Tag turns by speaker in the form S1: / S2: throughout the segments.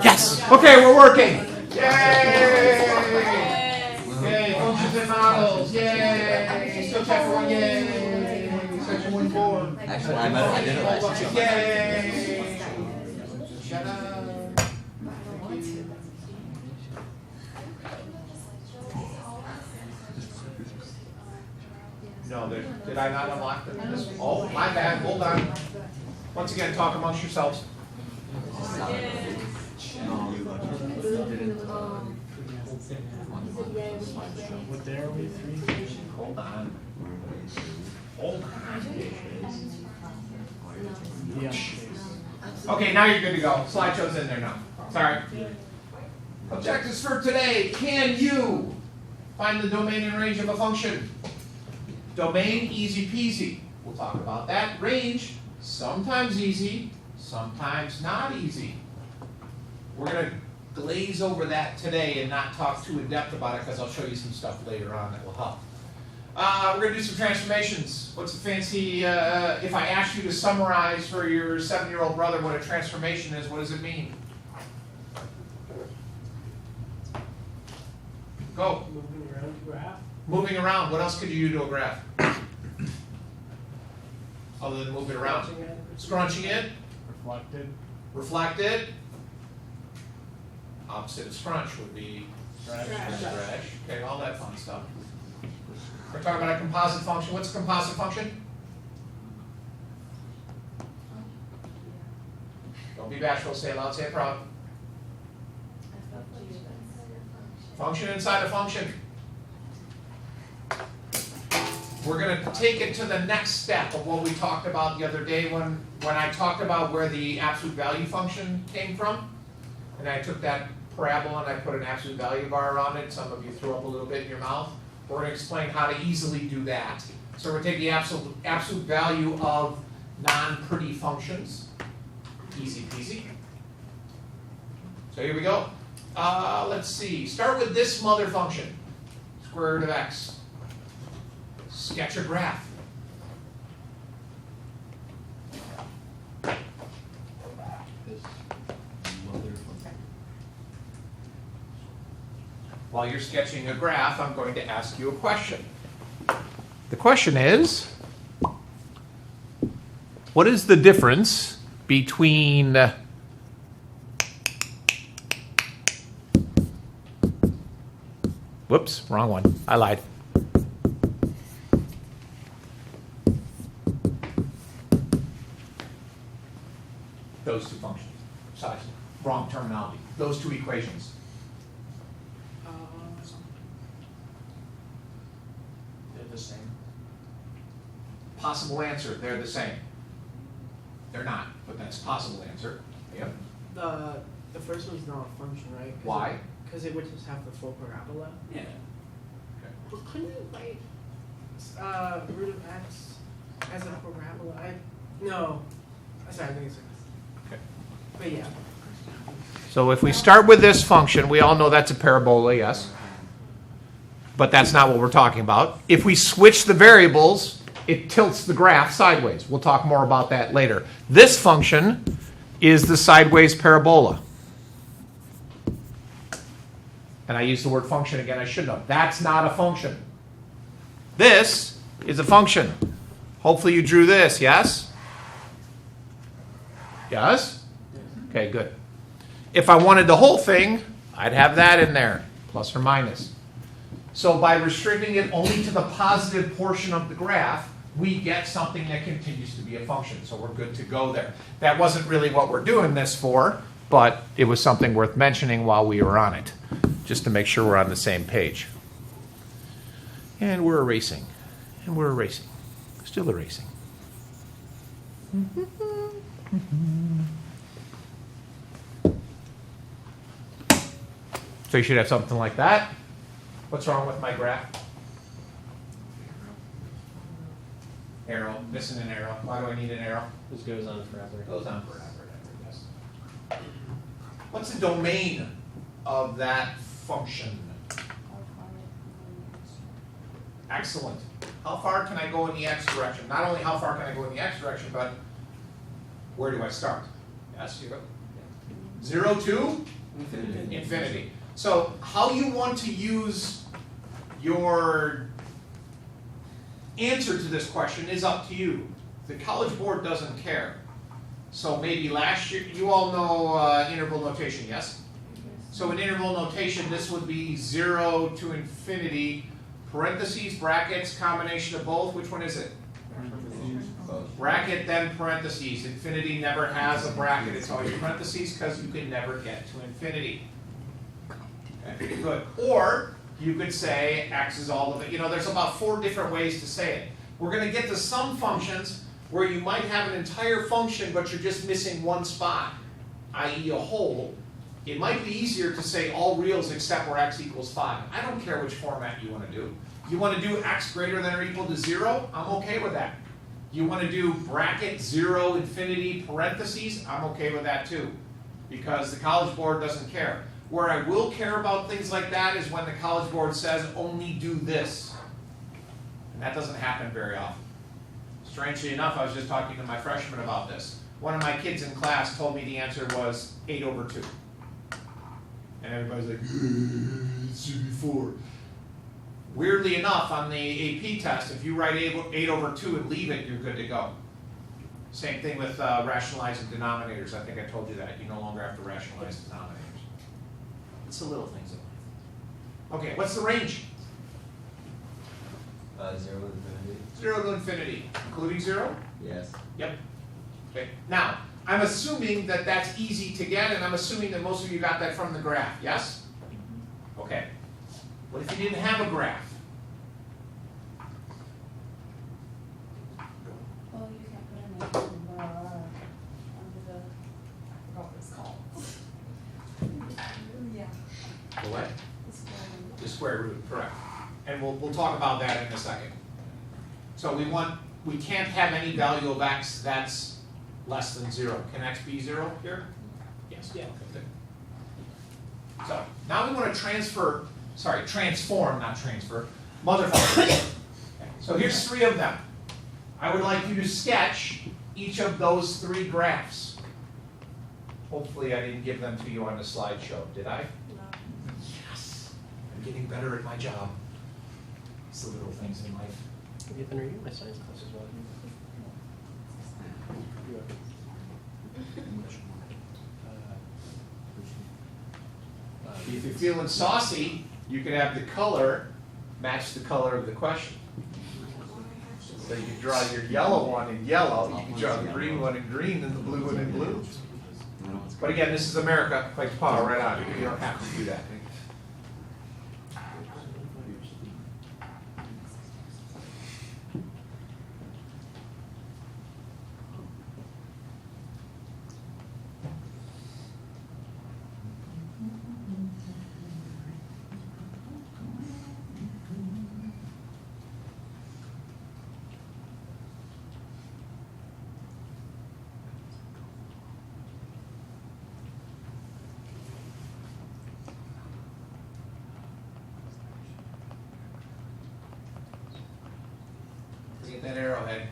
S1: Yes. Okay, we're working. Yay! Yay! Functions and models. Yay! Still chapter 1. Yay! Section 1.4.
S2: Actually, I did it last year.
S1: Yay! Shut up. No, did I not unlock this? Oh, my bad. Hold on. Once again, talk amongst yourselves.
S3: What there are we? 3?
S1: Hold on. Hold on.
S3: Yeah.
S1: Okay, now you're good to go. Slideshow's in there now. Sorry. Objectives for today. Can you find the domain and range of a function? Domain, easy peasy. We'll talk about that. Range, sometimes easy, sometimes not easy. We're going to glaze over that today and not talk too in depth about it because I'll show you some stuff later on that will help. We're going to do some transformations. What's the fancy, if I ask you to summarize for your 7-year-old brother what a transformation is, what does it mean? Go.
S3: Moving around the graph.
S1: Moving around, what else could you do to a graph? Other than moving around. Scrunching it.
S3: Reflected.
S1: Reflected. Opposite of scrunch would be
S3: Stretch.
S1: stretch. Okay, all that fun stuff. We're talking about a composite function. What's a composite function? Don't be bashful, say it loud, say it proud. Function inside a function. We're going to take it to the next step of what we talked about the other day when I talked about where the absolute value function came from. And I took that parabola and I put an absolute value bar around it. Some of you threw up a little bit in your mouth. We're going to explain how to easily do that. So we're going to take the absolute value of non-pretty functions. Easy peasy. So here we go. Let's see. Start with this mother function. Square root of x. Sketch a graph. While you're sketching a graph, I'm going to ask you a question. The question is, what is the difference between whoops, wrong one. I lied. Those two functions. Sorry, wrong terminology. Those two equations.
S3: They're the same.
S1: Possible answer, they're the same. They're not, but that's a possible answer. Yep.
S4: The first one's not a function, right?
S1: Why?
S4: Because it would just have the full parabola.
S1: Yeah.
S4: Well, couldn't you write root of x as a parabola? No. Sorry, I think it's
S1: Okay.
S4: But yeah.
S1: So if we start with this function, we all know that's a parabola, yes? But that's not what we're talking about. If we switch the variables, it tilts the graph sideways. We'll talk more about that later. This function is the sideways parabola. And I use the word function again, I shouldn't have. That's not a function. This is a function. Hopefully you drew this, yes? Yes? Okay, good. If I wanted the whole thing, I'd have that in there, plus or minus. So by restricting it only to the positive portion of the graph, we get something that continues to be a function. So we're good to go there. That wasn't really what we're doing this for, but it was something worth mentioning while we were on it, just to make sure we're on the same page. And we're erasing. And we're erasing. Still erasing. So you should have something like that. What's wrong with my graph? Arrow, missing an arrow. Why do I need an arrow?
S3: This goes on forever.
S1: It goes on forever, yes. What's the domain of that function? Excellent. How far can I go in the x direction? Not only how far can I go in the x direction, but where do I start? Yes, you go. 0 to
S2: Infinity.
S1: infinity. So how you want to use your answer to this question is up to you. The College Board doesn't care. So maybe last year, you all know interval notation, yes? So in interval notation, this would be 0 to infinity, parentheses, brackets, combination of both. Which one is it? Bracket, then parentheses. Infinity never has a bracket. It's always parentheses because you can never get to infinity. Okay, good. Or you could say x is all of it. You know, there's about 4 different ways to say it. We're going to get to some functions where you might have an entire function, but you're just missing one spot, i.e. a whole. It might be easier to say all reals except where x equals 5. I don't care which format you want to do. You want to do x greater than or equal to 0? I'm okay with that. You want to do bracket 0 infinity parentheses? I'm okay with that too, because the College Board doesn't care. Where I will care about things like that is when the College Board says only do this. And that doesn't happen very often. Strangely enough, I was just talking to my freshman about this. One of my kids in class told me the answer was 8 over 2. And everybody's like, it should be 4. Weirdly enough, on the AP test, if you write 8 over 2 and leave it, you're good to go. Same thing with rationalizing denominators. I think I told you that. You no longer have to rationalize denominators. It's the little things in life. Okay, what's the range?
S2: 0 to infinity.
S1: 0 to infinity, including 0?
S2: Yes.
S1: Yep. Okay. Now, I'm assuming that that's easy to get, and I'm assuming that most of you got that from the graph, yes? Okay. What if you didn't have a graph?
S5: Well, you can put in like, under the, I forgot what it's called. Yeah,
S1: The what?
S5: the square root.
S1: The square root, correct. And we'll talk about that in a second. So we can't have any value of x that's less than 0. Can x be 0 here? Yes. Yeah. Okay. So now we want to transform, not transfer, mother functions. Okay. So here's 3 of them. I would like you to sketch each of those 3 graphs. Hopefully I didn't give them to you on the slideshow, did I?
S5: No.
S1: Yes. I'm getting better at my job. It's the little things in life.
S3: Have you been reading my science class as well?
S1: If you're feeling saucy, you could have the color match the color of the question. So you can draw your yellow one in yellow, you can draw the green one in green, and the blue one in blue. But again, this is America, like power right on. You don't have to do that. Get that arrowhead.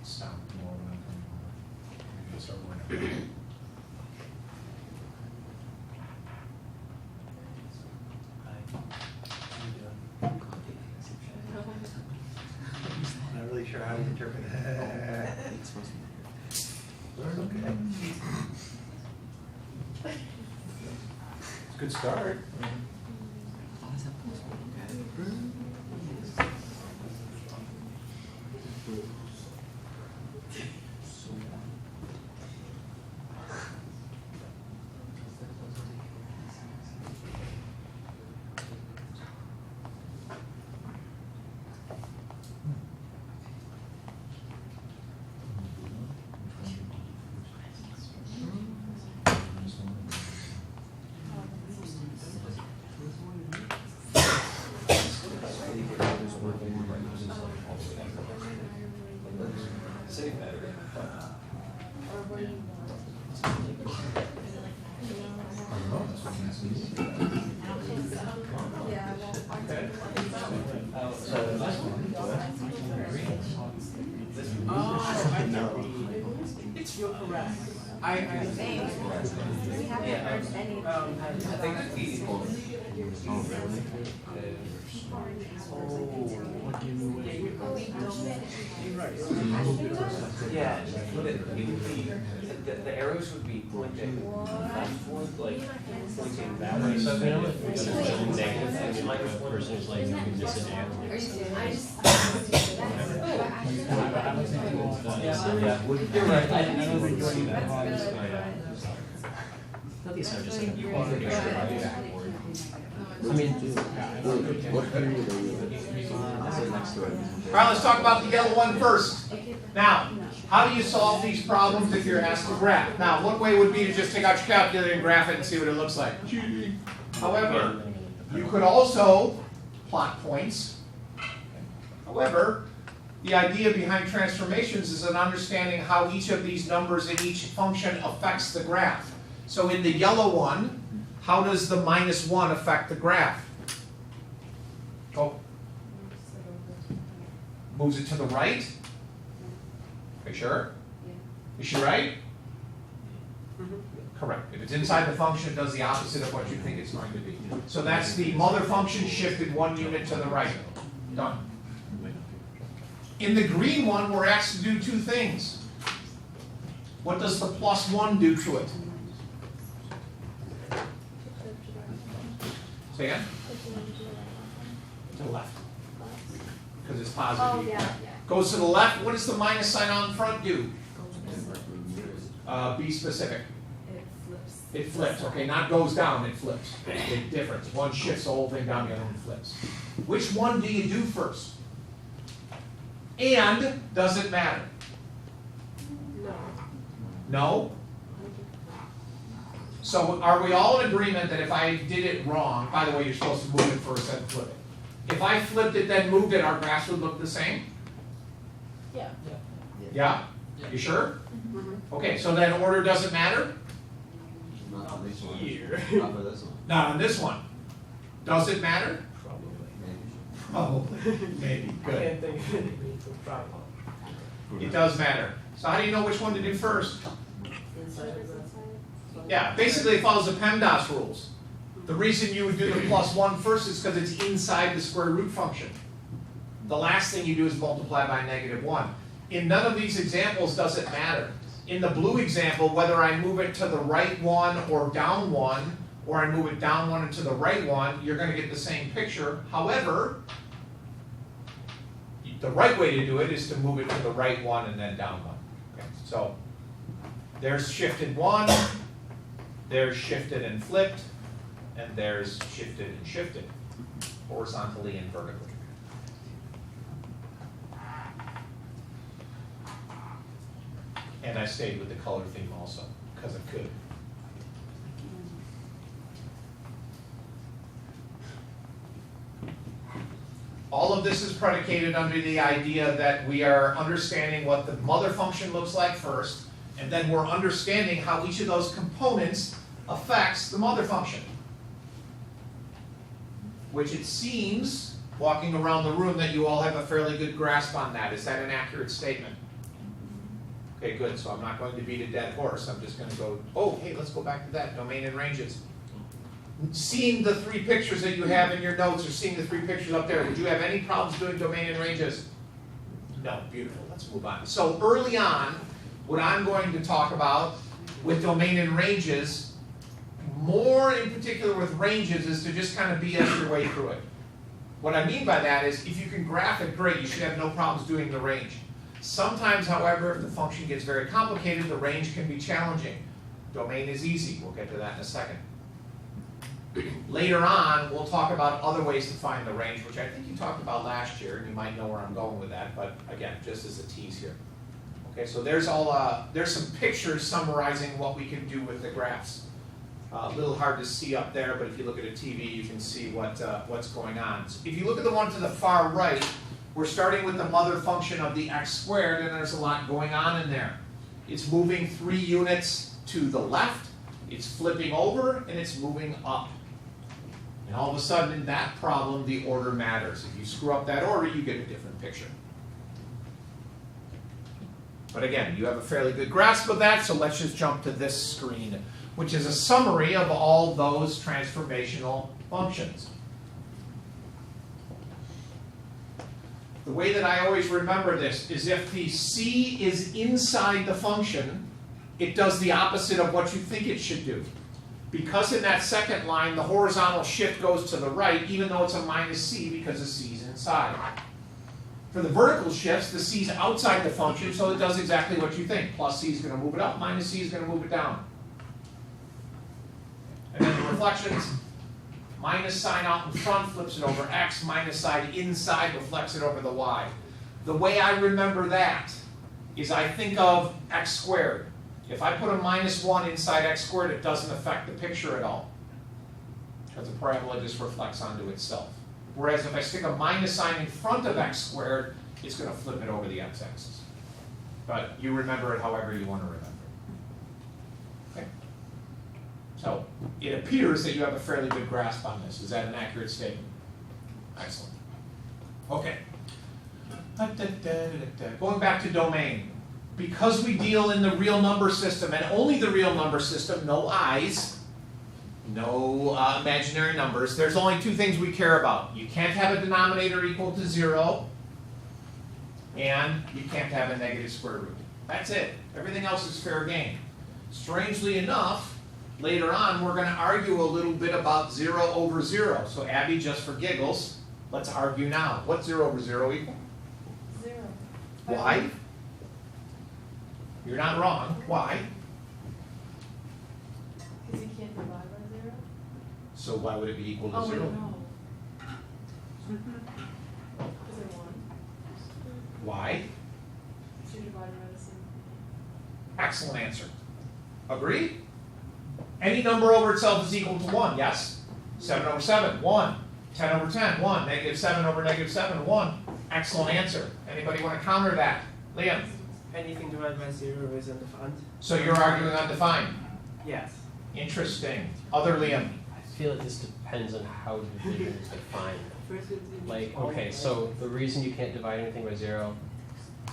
S1: Stop.
S6: Not really sure how to interpret that. Okay. It's a good start.
S2: Sitting better.
S5: Or what do you want?
S4: incorrect. I
S5: We haven't heard any.
S2: I think it's easy for them. Yeah, the arrows would be pointing leftward, like pointing that way. So then if it's a negative X minus one.
S3: Person who's like, you can just sit down.
S5: Are you serious?
S2: You're right.
S3: I don't think you see that. Not these are just like, you want to make sure I do that. I mean,
S7: What period are you in? Next to it.
S1: All right, let's talk about the yellow one first. Now, how do you solve these problems if you're asked to graph? Now, one way would be to just take out your calculator and graph it and see what it looks like. However, you could also plot points. However, the idea behind transformations is an understanding how each of these numbers in each function affects the graph. So in the yellow one, how does the -1 affect the graph? Oh, moves it to the right? Are you sure? Is she right? Correct. If it's inside the function, it does the opposite of what you think it's going to be. So that's the mother function shifted 1 unit to the right. Done. In the green one, we're asked to do 2 things. What does the +1 do to it? Say again? To the left. Because it's positive.
S5: Oh, yeah.
S1: Goes to the left. What does the minus sign on front do? Be specific.
S5: It flips.
S1: It flips. Okay, not goes down, it flips. Big difference. One shifts the whole thing down, the other one flips. Which one do you do first? And does it matter? No? So are we all in agreement that if I did it wrong, by the way, you're supposed to move it first and flip it. If I flipped it then moved it, our graphs would look the same?
S5: Yeah.
S1: Yeah? You sure? Okay, so then order doesn't matter?
S7: Not on this one.
S4: Here.
S7: Not for this one.
S1: Not on this one. Does it matter?
S7: Maybe.
S1: Probably. Maybe.
S4: I
S1: Good.
S4: can't think of anything to problem.
S1: It does matter. So how do you know which one to do first?
S4: Inside of the.
S1: Yeah, basically it follows the PEMDAS rules. The reason you would do the +1 first is because it's inside the square root function. The last thing you do is multiply by -1. In none of these examples does it matter. In the blue example, whether I move it to the right one or down one, or I move it down one and to the right one, you're going to get the same picture. However, the right way to do it is to move it to the right one and then down one. Okay, so there's shifted 1, there's shifted and flipped, and there's shifted and shifted, horizontally and vertically. And I stayed with the color theme also, because I could. All of this is predicated under the idea that we are understanding what the mother function looks like first, and then we're understanding how each of those components affects the mother function. Which it seems, walking around the room, that you all have a fairly good grasp on that. Is that an accurate statement? Okay, good. So I'm not going to beat a dead horse. I'm just going to go, oh, hey, let's go back to that, domain and ranges. Seeing the 3 pictures that you have in your notes, or seeing the 3 pictures up there, did you have any problems doing domain and ranges? No, beautiful. Let's move on. So early on, what I'm going to talk about with domain and ranges, more in particular with ranges, is to just kind of BS your way through it. What I mean by that is, if you can graph it, great, you should have no problems doing the range. Sometimes, however, if the function gets very complicated, the range can be challenging. Domain is easy. We'll get to that in a second. Later on, we'll talk about other ways to find the range, which I think you talked about last year, and you might know where I'm going with that, but again, just as a tease here. Okay, so there's some pictures summarizing what we can do with the graphs. A little hard to see up there, but if you look at a TV, you can see what's going on. So if you look at the one to the far right, we're starting with the mother function of the x squared, and there's a lot going on in there. It's moving 3 units to the left, it's flipping over, and it's moving up. And all of a sudden, in that problem, the order matters. If you screw up that order, you get a different picture. But again, you have a fairly good grasp of that, so let's just jump to this screen, which is a summary of all those transformational functions. The way that I always remember this is if the C is inside the function, it does the opposite of what you think it should do. Because in that second line, the horizontal shift goes to the right, even though it's a minus C because the C is inside. For the vertical shifts, the C is outside the function, so it does exactly what you think. Plus C is going to move it up, minus C is going to move it down. And then the reflections, minus sign out in front flips it over X, minus sign inside reflects it over the Y. The way I remember that is I think of X squared. If I put a minus 1 inside X squared, it doesn't affect the picture at all, because the parabola just reflects onto itself. Whereas if I stick a minus sign in front of X squared, it's going to flip it over the X-axis. But you remember it however you want to remember it. Okay? So it appears that you have a fairly good grasp on this. Is that an accurate statement? Excellent. Okay. Going back to domain. Because we deal in the real number system, and only the real number system, no i's, no imaginary numbers, there's only two things we care about. You can't have a denominator equal to 0, and you can't have a negative square root. That's it. Everything else is fair game. Strangely enough, later on, we're going to argue a little bit about 0 over 0. So Abby, just for giggles, let's argue now. What's 0 over 0 equal?
S5: 0.
S1: Why? You're not wrong. Why?
S5: Because you can't divide by 0?
S1: So why would it be equal to
S5: Oh,
S1: 0?
S5: wait, no. Is it 1?
S1: Why?
S5: So you divide by the same.
S1: Excellent answer. Agree? Any number over itself is equal to 1, yes? 7 over 7, 1. 10 over 10, 1. Negative 7 over negative 7, 1. Excellent answer. Anybody want to counter that? Liam?
S4: Anything divided by 0 is undefined?
S1: So you're arguing undefined.
S4: Yes.
S1: Interesting. Other Liam?
S3: I feel like this depends on how division is defined. Like, okay, so the reason you can't divide anything by 0,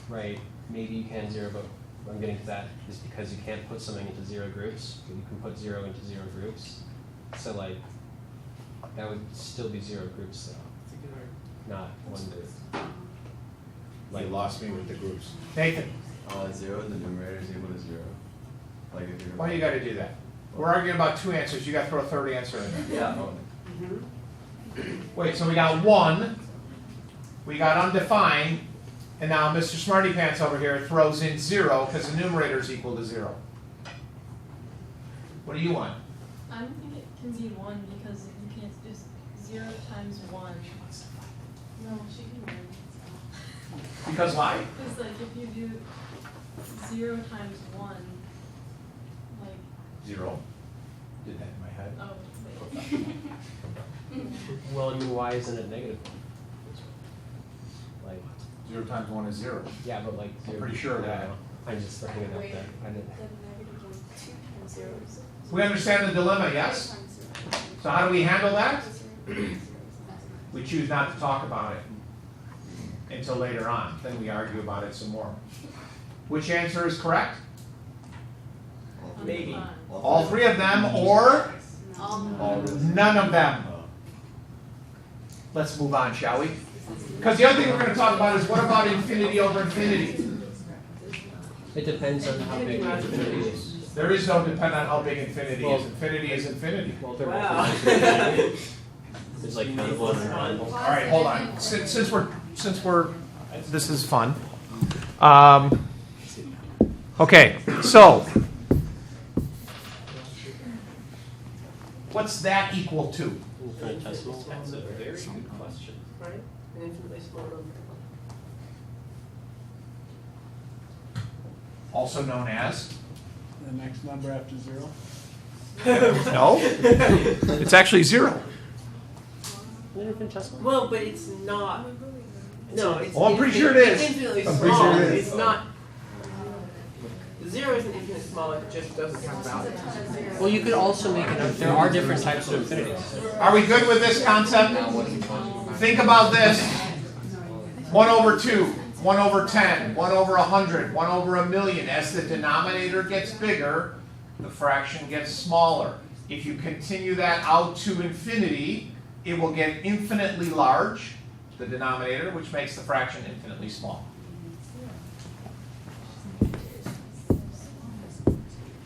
S3: right, maybe you can 0, but I'm getting to that, is because you can't put something into 0 groups, but you can put 0 into 0 groups. So, like, that would still be 0 groups, though, not one group.
S7: You lost me with the groups.
S1: Nathan?
S8: 0, the numerator is equal to 0. Like if you're
S1: Why do you got to do that? We're arguing about two answers. You got to throw a third answer in there.
S8: Yeah.
S1: Wait, so we got 1, we got undefined, and now Mr. Smarty Pants over here throws in 0 because the numerator is equal to 0. What do you want?
S5: I don't think it can be 1 because you can't just 0 times 1. No, she can win.
S1: Because why?
S5: Because like if you do 0 times 1, like
S1: 0. Did that in my head.
S5: oh wait.
S3: Well, I mean, why isn't it negative 1? Like,
S1: 0 times 1 is 0.
S3: yeah, but like,
S1: I'm pretty sure of that.
S3: I'm just thinking about that. I didn't.
S1: We understand the dilemma, yes? So how do we handle that? We choose not to talk about it until later on. Then we argue about it some more. Which answer is correct?
S2: Maybe.
S1: All three of them or none of them. Let's move on, shall we? Because the other thing we're going to talk about is what about infinity over infinity?
S3: It depends on how big the infinity is.
S1: There is no depend on how big infinity
S3: Well,
S1: is. Infinity is infinity.
S3: Well, they're
S4: Wow.
S3: It's like equal and one.
S1: All right, hold on. Since we're this is fun. Okay, so what's that equal to?
S3: Infinitesimal.
S2: That's a very good question.
S4: Right? An infinitely small number.
S1: Also known as?
S6: The next number after 0?
S1: No, it's actually 0.
S3: Infinitesimal.
S4: Well, but it's not. No, it's.
S1: Oh, I'm pretty sure it is.
S4: It's infinitely
S1: I'm pretty
S4: small.
S1: sure it is.
S4: It's not. 0 isn't infinitely small. It just doesn't have values.
S3: Well, you could also make it. There are different types of infinities.
S1: Are we good with this concept? Think about this. 1 over 2. 1 over 10, 1 over 100, 1 over a million. As the denominator gets bigger, the fraction gets smaller. If you continue that out to infinity, it will get infinitely large, the denominator, which makes the fraction infinitely small.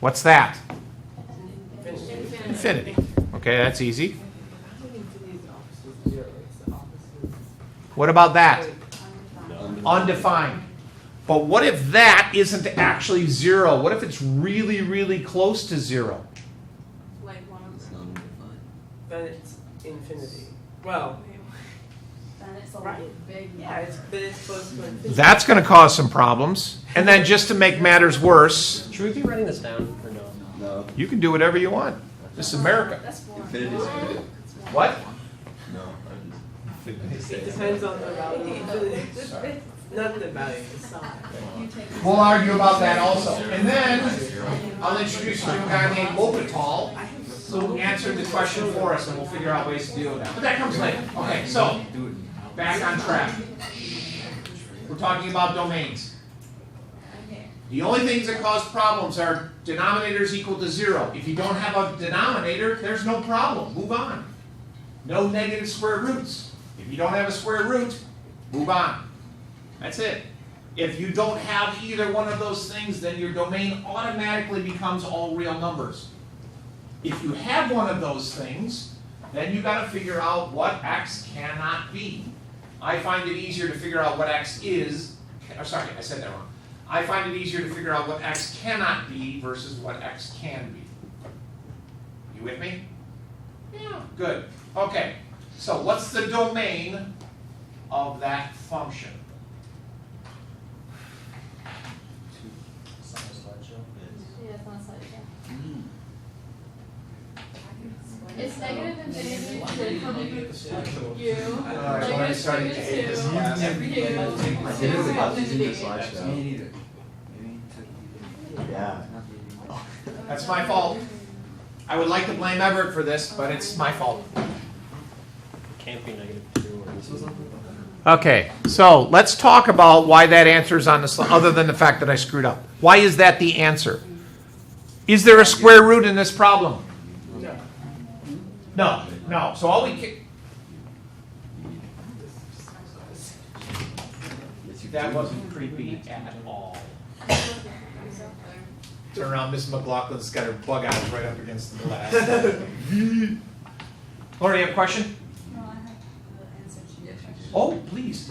S1: What's that? Infinity. Okay, that's easy. What about that? Undefined. But what if that isn't actually 0? What if it's really, really close to 0?
S5: Like one of them.
S4: Then it's infinity. Well,
S5: Then it's a
S4: right.
S5: big.
S4: Yeah, but it's close to infinity.
S1: That's going to cause some problems. And then just to make matters worse,
S3: Should we be writing this down or no?
S8: No.
S1: you can do whatever you want. This is America.
S5: That's one.
S8: Infinity's good.
S1: What?
S8: No, I'm just.
S4: It depends on the value. Not the value, the sign.
S5: You take
S1: We'll argue about that also. And then I'll introduce you to a guy named Lopital who answered the question for us, and we'll figure out ways to deal with that. But that comes later. Okay, so back on track. We're talking about domains. The only things that cause problems are denominators equal to 0. If you don't have a denominator, there's no problem. Move on. No negative square roots. If you don't have a square root, move on. That's it. If you don't have either one of those things, then your domain automatically becomes all real numbers. If you have one of those things, then you got to figure out what x cannot be. I find it easier to figure out what x is. Sorry, I said that wrong. I find it easier to figure out what x cannot be versus what x can be. You with me? Yeah, good. Okay, so what's the domain of that function?
S5: Yeah, it's not slideshow. It's negative infinity to you.
S1: Alright, when I started to hate this class,
S5: You.
S8: I didn't think I was using the slideshow.
S7: Me neither.
S8: Yeah.
S1: That's my fault. I would like to blame Everett for this, but it's my fault.
S3: Can't be -2 or anything.
S1: Okay, so let's talk about why that answer is on the slide, other than the fact that I screwed up. Why is that the answer? Is there a square root in this problem? No. So all we can... That wasn't creepy at all. Turn around, Miss McLaughlin's got her bug eyes right up against the glass. Laura, you have a question?
S9: No, I have the answer to your question.
S1: Oh, please.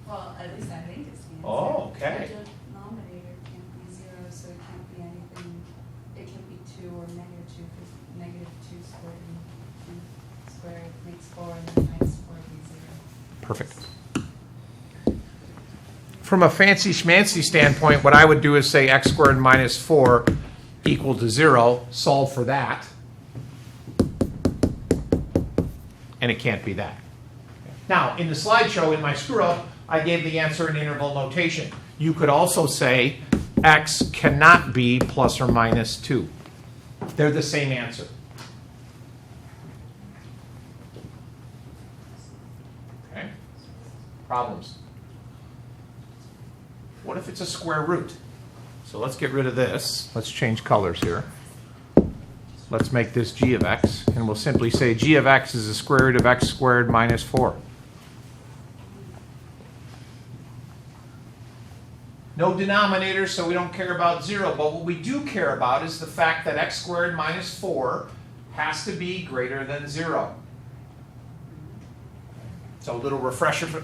S9: Well, at least I think it's the answer.
S1: Oh, okay.
S9: The denominator can't be 0, so it can't be anything. It can be 2 or -2, because -2 squared and squared makes 4, and then -4 is 0.
S1: Perfect. From a fancy schmancy standpoint, what I would do is say x squared minus 4 equal to 0, solve for that, and it can't be that. Now, in the slideshow, in my screw-up, I gave the answer in interval notation. You could also say x cannot be plus or minus 2. They're the same answer. Okay? Problems. What if it's a square root? So let's get rid of this. Let's change colors here. Let's make this g of x, and we'll simply say g of x is the square root of x squared minus 4. No denominator, so we don't care about 0, but what we do care about is the fact that x squared minus 4 has to be greater than 0. So a little refresher for...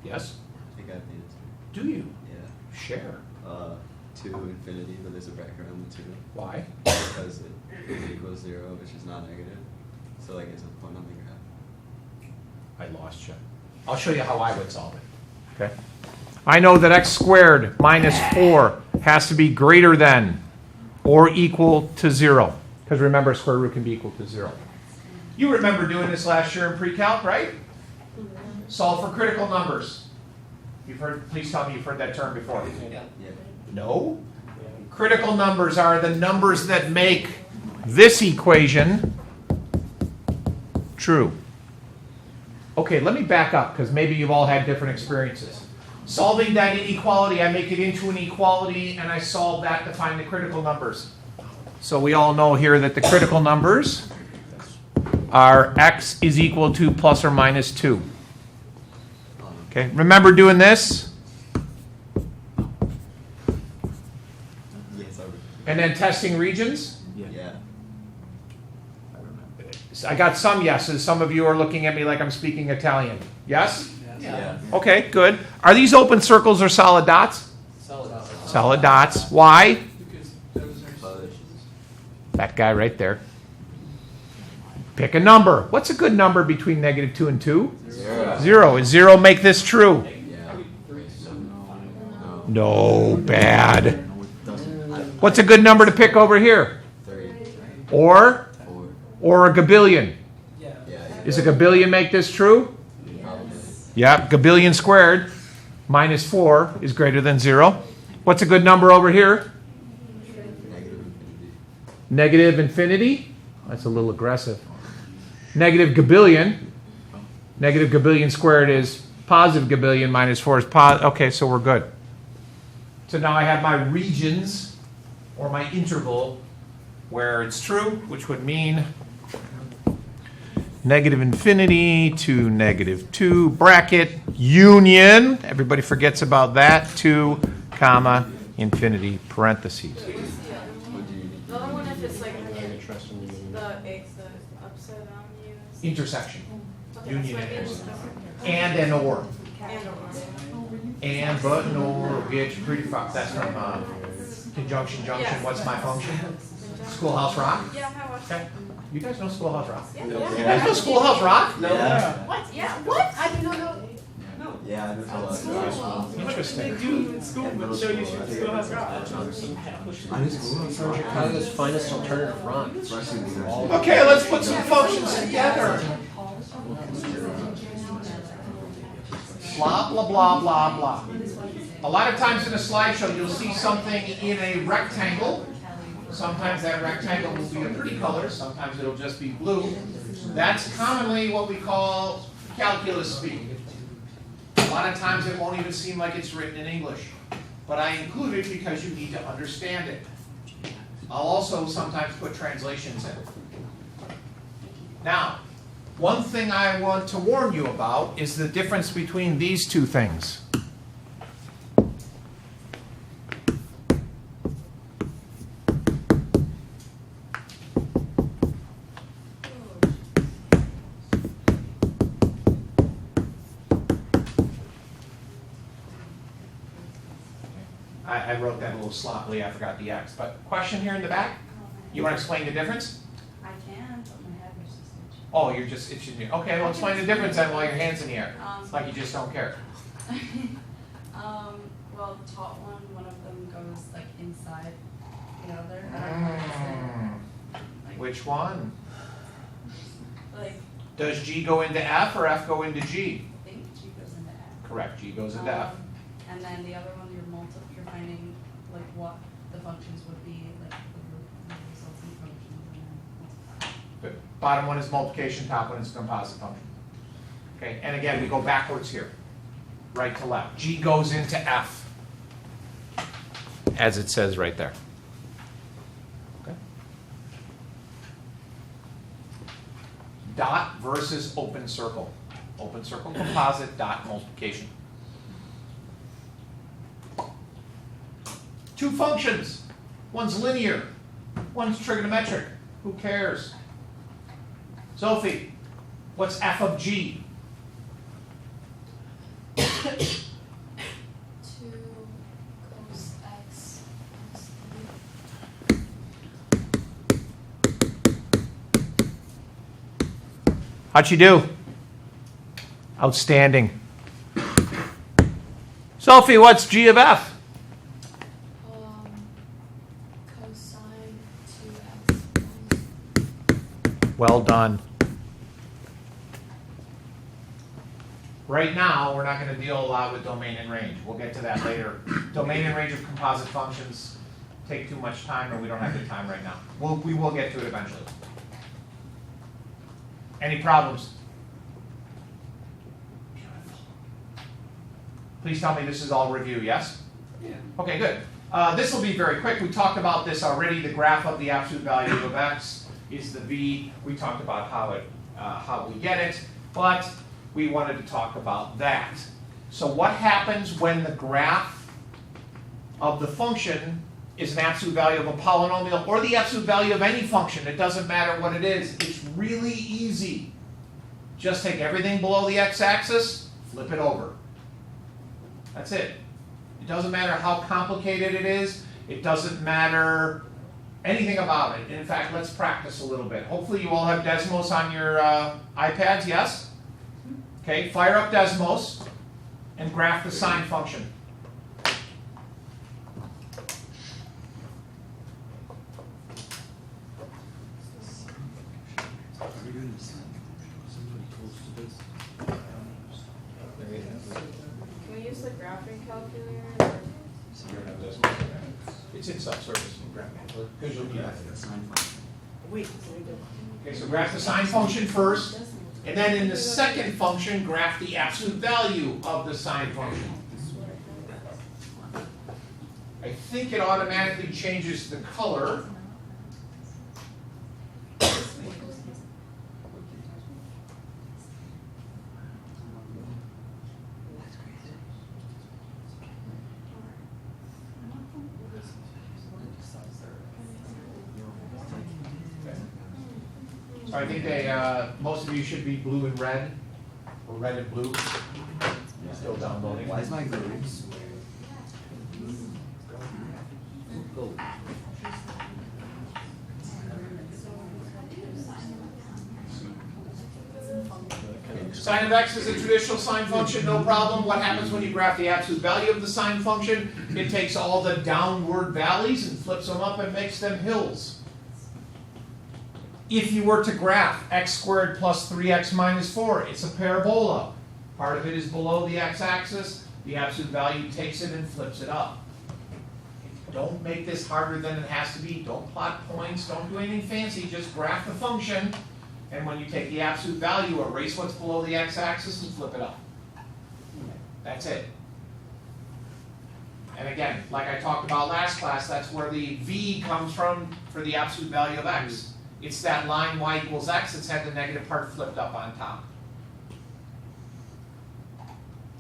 S1: Yes?
S8: I think I have the answer.
S1: Do you?
S8: Yeah.
S1: Share.
S8: 2 infinity, but there's a bracket around the 2.
S1: Why?
S8: Because it equals 0, which is not negative. So like it's a point on the graph.
S1: I lost you. I'll show you how I would solve it. Okay. I know that x squared minus 4 has to be greater than or equal to 0. Because remember, square root can be equal to 0. You remember doing this last year in pre-calc, right? Solve for critical numbers. You've heard, please tell me you've heard that term before.
S8: Yeah.
S1: No? Critical numbers are the numbers that make this equation true. Okay, let me back up because maybe you've all had different experiences. Solving that inequality, I make it into an equality, and I solve that to find the critical numbers. So we all know here that the critical numbers are x is equal to plus or minus 2. Okay, remember doing this?
S8: Yes,
S1: And then testing regions?
S8: yeah.
S1: I got some yeses. Some of you are looking at me like I'm speaking Italian. Yes?
S8: Yeah.
S1: Okay, good. Are these open circles or solid dots? Solid dots. Why? That guy right there. Pick a number. What's a good number between -2 and 2?
S8: 0.
S1: 0. Is 0 make this true?
S8: Yeah.
S1: No, bad.
S8: No, it doesn't.
S1: What's a good number to pick over here?
S8: 3.
S1: Or?
S8: 4.
S1: Or a gabillion.
S8: Yeah.
S1: Does a gabillion make this true?
S8: Probably.
S1: Yep, gabillion squared minus 4 is greater than 0. What's a good number over here?
S8: Negative infinity.
S1: Negative infinity? That's a little aggressive. Negative gabillion. Negative gabillion squared is positive gabillion minus 4 is positive. Okay, so we're good. So now I have my regions, or my interval, where it's true, which would mean negative infinity to -2, bracket, union. Everybody forgets about that. 2, comma, infinity, parentheses.
S8: What do you need?
S5: The other one, if it's like
S3: Trust in the union.
S5: the upside down use.
S1: Intersection.
S5: Okay,
S1: Union
S5: that's
S1: and
S5: what
S1: And an or.
S5: and or.
S1: And, but, and or will get you pretty fucked. That's from Conjunction Junction.
S5: Yes.
S1: What's my function? Schoolhouse Rock?
S5: Yeah, I watched
S1: Okay.
S5: it.
S1: You guys know Schoolhouse Rock?
S5: Yeah.
S1: You guys know Schoolhouse Rock?
S8: Yeah.
S5: What? Yeah, what? I do not know.
S8: Yeah, I know school.
S1: Interesting.
S4: in school, but show you should still has rock.
S8: I did school.
S3: Chicago's finest alternative rock.
S1: Okay, let's put some functions together. Blah, blah, blah, blah, blah. A lot of times in a slideshow, you'll see something in a rectangle. Sometimes that rectangle will be a pretty color. Sometimes it'll just be blue. That's commonly what we call calculus speak. A lot of times it won't even seem like it's written in English. But I include it because you need to understand it. I'll also sometimes put translations in. Now, one thing I want to warn you about is the difference between these two things. I wrote that a little sloppily, I forgot the X. But question here in the back? You want to explain the difference?
S9: I can, but my head was just itching.
S1: Oh, you're just itching your, okay, well explain the difference then while your hand's in the air. It's like you just don't care.
S9: Well, the top one of them goes like inside the other. I don't know what to say. Like,
S1: Which one?
S9: like,
S1: Does G go into F or F go into G?
S9: I think G goes into F.
S1: Correct, G goes into F.
S9: And then the other one, you're finding like what the functions would be, like the resulting functions, and then
S1: Good. Bottom one is multiplication, top one is composite function. Okay, and again, we go backwards here. Right to left. G goes into F. As it says right there. Okay. Dot versus open circle. Open circle composite, dot multiplication. Two functions. One's linear, one's trigonometric. Who cares? Sophie, what's f of g?
S5: 2 cos x plus
S1: How'd she do? Outstanding. Sophie, what's g of f?
S5: cosine 2x.
S1: Well done. Right now, we're not going to deal a lot with domain and range. We'll get to that later. Domain and range of composite functions take too much time, and we don't have the time right now. We will get to it eventually. Any problems? Please tell me this is all review, yes?
S2: Yeah.
S1: Okay, good. This will be very quick. We talked about this already. The graph of the absolute value of x is the v. We talked about how we get it, but we wanted to talk about that. So what happens when the graph of the function is an absolute value of a polynomial or the absolute value of any function? It doesn't matter what it is. It's really easy. Just take everything below the x-axis, flip it over. That's it. It doesn't matter how complicated it is. It doesn't matter anything about it. In fact, let's practice a little bit. Hopefully you all have Desmos on your iPads, yes? Okay, fire up Desmos and graph the sine function.
S5: Can we use the graphing calculator?
S1: It's in subsurface because you'll need it.
S4: Wait,
S1: Okay, so graph the sine function first, and then in the second function, graph the absolute value of the sine function. I think it automatically changes the color. So I think most of you should be blue and red, or red and blue. Still downloading.
S8: Why is my green?
S1: Sine of x is a traditional sine function, no problem. What happens when you graph the absolute value of the sine function? It takes all the downward valleys and flips them up and makes them hills. If you were to graph x squared plus 3x minus 4, it's a parabola. Part of it is below the x-axis. The absolute value takes it and flips it up. Don't make this harder than it has to be. Don't plot points. Don't do anything fancy. Just graph the function. And when you take the absolute value, erase what's below the x-axis and flip it up. That's it. And again, like I talked about last class, that's where the v comes from for the absolute value of x. It's that line y equals x that's had the negative part flipped up on top.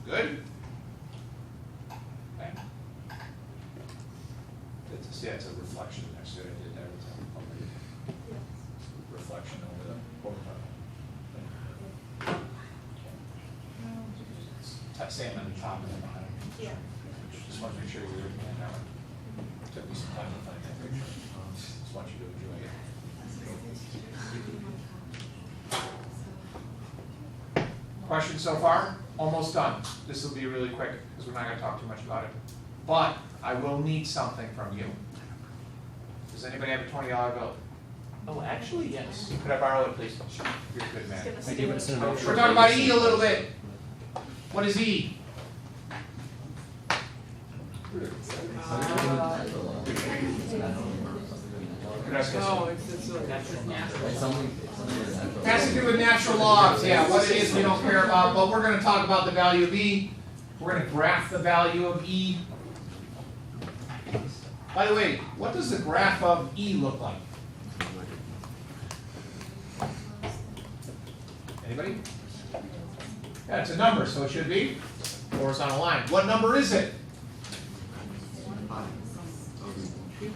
S1: Good? Okay. Good to see that's a reflection next to it. I did that. Reflection over the same on the top and the bottom.
S5: Yeah.
S1: Just want to make sure you're looking at that one. Took me some time to find that picture. Just want you to enjoy it. Questions so far? Almost done. This will be really quick because we're not going to talk too much about it. But I will need something from you. Does anybody have a $20 bill? Oh, actually, yes. Could I borrow it, please? Sure. You're a good man.
S3: I gave it to
S1: We're talking about E a little bit. What is E?
S4: no, it's
S1: Has to do with natural logs, yeah. What it is we don't care about, but we're going to talk about the value of E. We're going to graph the value of E. By the way, what does the graph of E look like? Anybody? Yeah, it's a number, so it should be horizontal line. What number is it?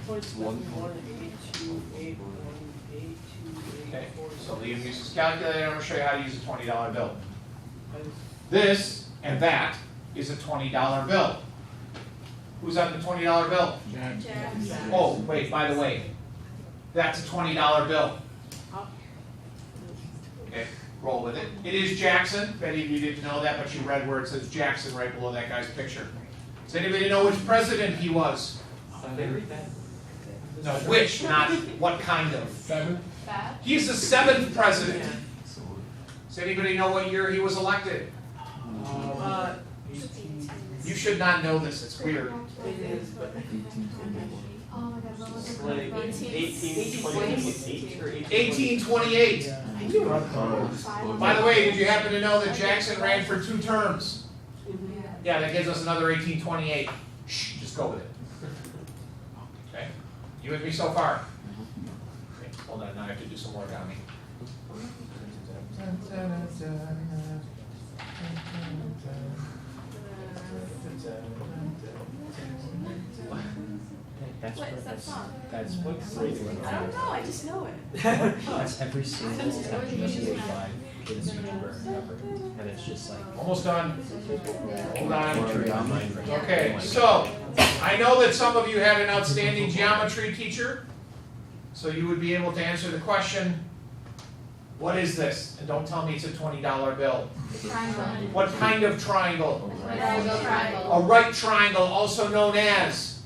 S4: 3.71828182.
S1: Okay, so Liam uses calculator. I'm going to show you how to use a $20 bill. This and that is a $20 bill. Who's on the $20 bill? Oh, wait, by the way, that's a $20 bill. Okay, roll with it. It is Jackson. Many of you didn't know that, but you read where it says Jackson right below that guy's picture. Does anybody know which president he was? No, which, not what kind of. He's the 7th president. Does anybody know what year he was elected? You should not know this, it's weird.
S4: It is, but
S1: 1828. By the way, did you happen to know that Jackson ran for 2 terms? Yeah, that gives us another 1828. Shh, just go with it. Okay, you with me so far? Okay, hold on, now I have to do some work on me.
S3: That's
S9: What
S3: what,
S9: is that song?
S3: that's what's regular.
S9: I don't know, I just know it.
S3: That's every single GTA 5 kids YouTuber ever, and it's just like.
S1: Almost done. Hold on.
S3: Mind right now.
S1: Okay, so I know that some of you had an outstanding geometry teacher, so you would be able to answer the question, what is this? And don't tell me it's a $20 bill.
S5: Triangle.
S1: What kind of triangle?
S5: Triangle.
S1: A right triangle, also known as,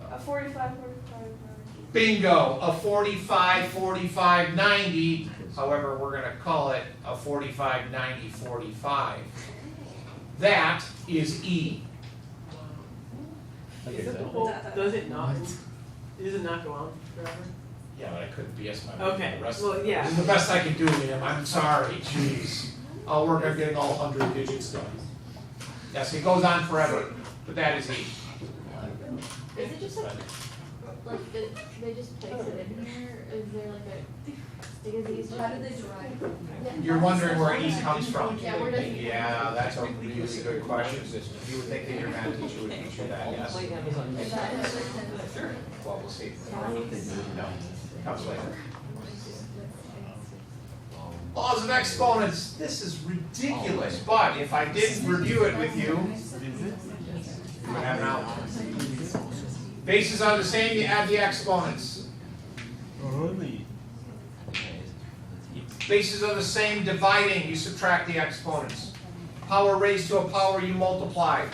S9: A 45.
S1: bingo, a 45, 45, 90. However, we're going to call it a 45, 90, 45. That is E.
S3: Like
S4: Is it the
S3: example.
S4: whole, does it not, does it not go on forever?
S1: Yeah, but I couldn't BS my
S4: Okay,
S1: the rest
S4: well,
S1: of it.
S4: yeah.
S1: This is the best I can do, ma'am. I'm sorry. Jeez. I'll work on getting all 100 digits done. Yes, it goes on forever, but that is E.
S5: Is it just like, they just place it in here, or is there like a, because these.
S9: How do they derive?
S1: You're wondering where E comes from.
S5: Yeah, where does.
S1: Yeah, that's a really good question. You would think that your math teacher would teach you that, yes.
S5: Is that,
S1: Well, we'll see. No, comes later. Laws of exponents. This is ridiculous, but if I didn't review it with you, you would have an out. Bases are the same, you add the exponents. Bases are the same, dividing, you subtract the exponents. Power raised to a power, you multiply.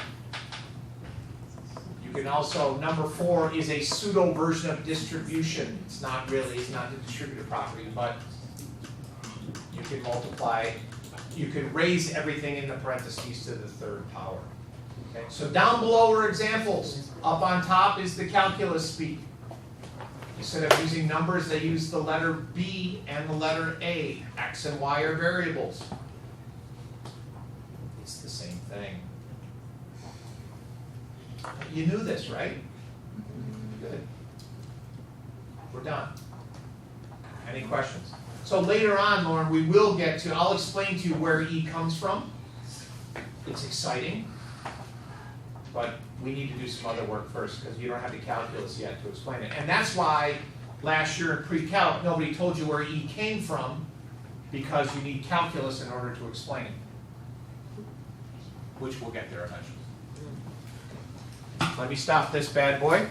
S1: You can also, number 4 is a pseudo version of distribution. It's not really, it's not the distributive property, but you can multiply, you can raise everything in the parentheses to the 3rd power. Okay, so down below are examples. Up on top is the calculus speak. Instead of using numbers, they use the letter B and the letter A. X and Y are variables. It's the same thing. You knew this, right? Good. We're done. Any questions? So later on, Lauren, we will get to, I'll explain to you where E comes from. It's exciting. But we need to do some other work first because you don't have the calculus yet to explain it. And that's why last year in pre-calc, nobody told you where E came from because you need calculus in order to explain it. Which we'll get there eventually. Let me stop this bad boy.